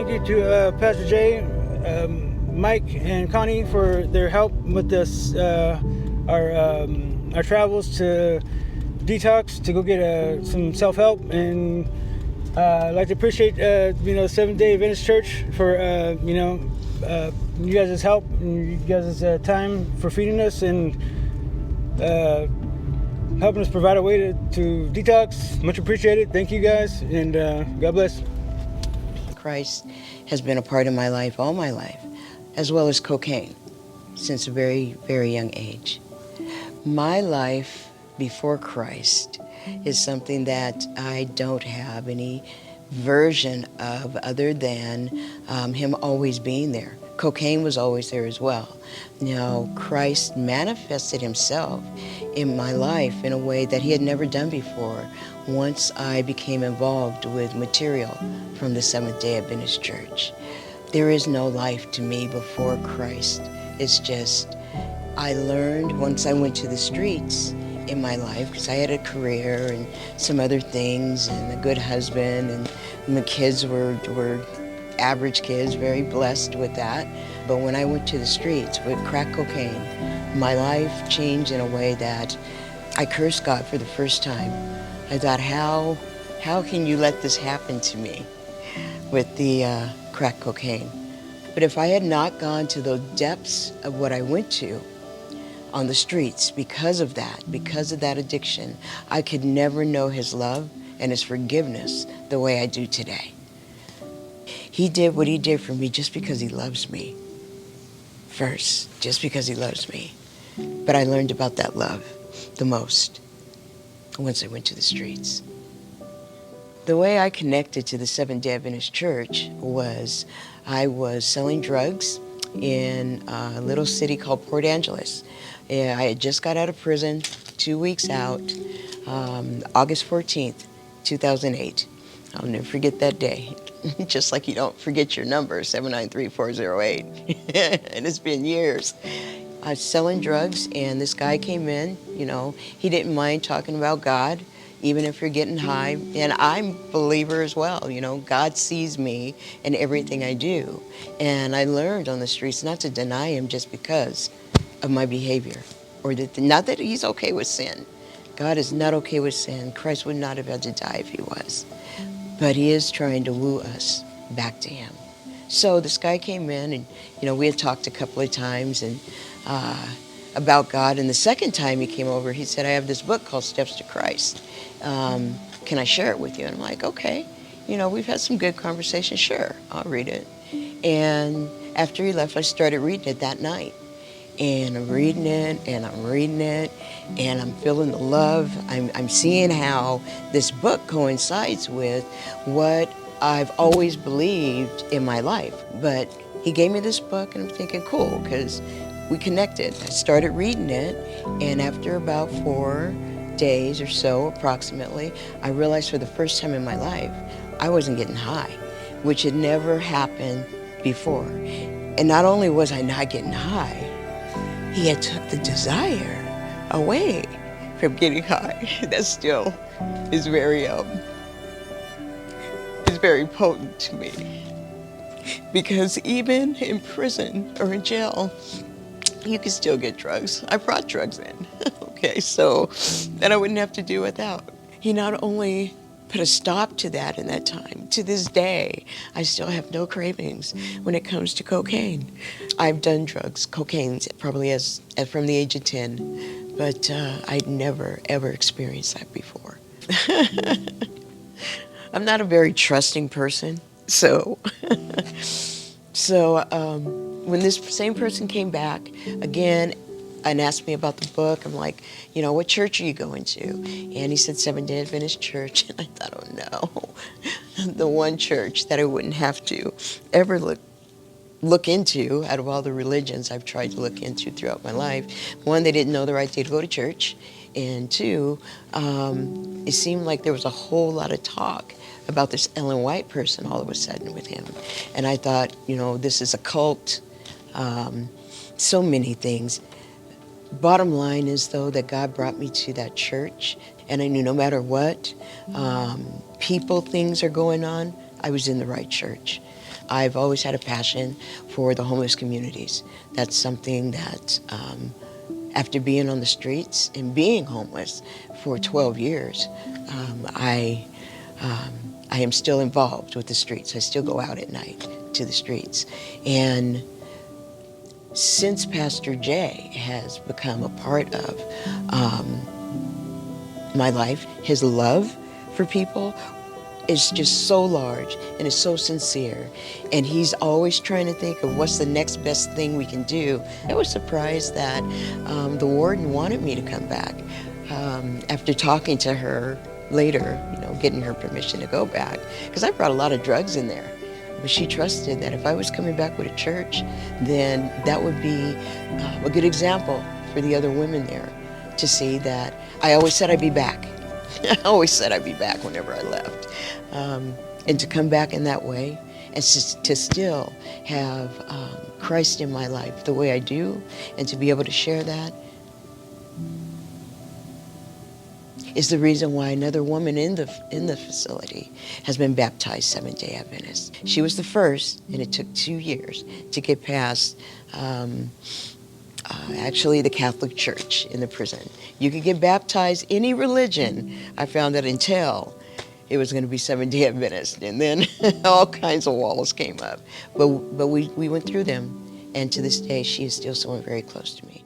Thank you to Pastor Jay, Mike, and Connie for their help with this, our travels to detox to go get some self-help. And I'd like to appreciate Seventh Day Adventist Church for you guys' help and you guys' time for feeding us and helping us provide a way to detox. Much appreciated. Thank you guys, and God bless. Christ has been a part of my life all my life, as well as cocaine, since a very, very young age. My life before Christ is something that I don't have any version of other than him always being there. Cocaine was always there as well. Now, Christ manifested himself in my life in a way that he had never done before once I became involved with material from the Seventh-day Adventist Church. There is no life to me before Christ. It's just, I learned once I went to the streets in my life, because I had a career and some other things and a good husband, and my kids were average kids, very blessed with that. But when I went to the streets with crack cocaine, my life changed in a way that I cursed God for the first time. I thought, how can you let this happen to me with the crack cocaine? But if I had not gone to the depths of what I went to on the streets because of that addiction, I could never know his love and his forgiveness the way I do today. He did what he did for me just because he loves me. First, just because he loves me. But I learned about that love the most once I went to the streets. The way I connected to the Seventh-day Adventist Church was I was selling drugs in a little city called Port Angeles. I had just got out of prison, 2 weeks out, August 14th, 2008. I'll never forget that day. Just like you don't forget your number, 793-408. And it's been years. I was selling drugs, and this guy came in, he didn't mind talking about God, even if you're getting high. And I'm a believer as well, God sees me in everything I do. And I learned on the streets not to deny him just because of my behavior. Or not that he's okay with sin. God is not okay with sin. Christ would not have had to die if he was. But he is trying to woo us back to him. So this guy came in, and we had talked a couple of times and about God. And the second time he came over, he said, I have this book called Steps to Christ. Can I share it with you? And I'm like, okay. We've had some good conversations. Sure, I'll read it. And after he left, I started reading it that night. And I'm reading it, and I'm reading it, and I'm feeling the love. I'm seeing how this book coincides with what I've always believed in my life. But he gave me this book, and I'm thinking, cool, because we connected. I started reading it, and after about 4 days or so, approximately, I realized for the first time in my life, I wasn't getting high, which had never happened before. And not only was I not getting high, he had took the desire away from getting high. That still is very potent to me. Because even in prison or in jail, you can still get drugs. I brought drugs in, okay, so that I wouldn't have to do without. He not only put a stop to that in that time. To this day, I still have no cravings when it comes to cocaine. I've done drugs, cocaine, probably as from the age of 10, but I'd never, ever experienced that before. I'm not a very trusting person, so when this same person came back again and asked me about the book, I'm like, what church are you going to? And he said Seventh-day Adventist Church. And I thought, oh no, the one church that I wouldn't have to ever look into out of all the religions I've tried to look into throughout my life. One, they didn't know the right day to go to church. And two, it seemed like there was a whole lot of talk about this Ellen White person all of a sudden with him. And I thought, this is a cult, so many things. Bottom line is, though, that God brought me to that church, and I knew no matter what things are going on, I was in the right church. I've always had a passion for the homeless communities. That's something that, after being on the streets and being homeless for 12 years, I am still involved with the streets. I still go out at night to the streets. And since Pastor Jay has become a part of my life, his love for people is just so large and is so sincere. And he's always trying to think of what's the next best thing we can do. I was surprised that the warden wanted me to come back. After talking to her later, getting her permission to go back, because I brought a lot of drugs in there. But she trusted that if I was coming back with a church, then that would be a good example for the other women there to see that I always said I'd be back. I always said I'd be back whenever I left. And to come back in that way and to still have Christ in my life the way I do, and to be able to share that, is the reason why another woman in the facility has been baptized Seventh-day Adventist. She was the first, and it took 2 years to get past actually the Catholic Church in the prison. You could get baptized any religion, I found that, until it was going to be Seventh-day Adventist, and then all kinds of walls came up. But we went through them, and to this day she is still someone very close to me.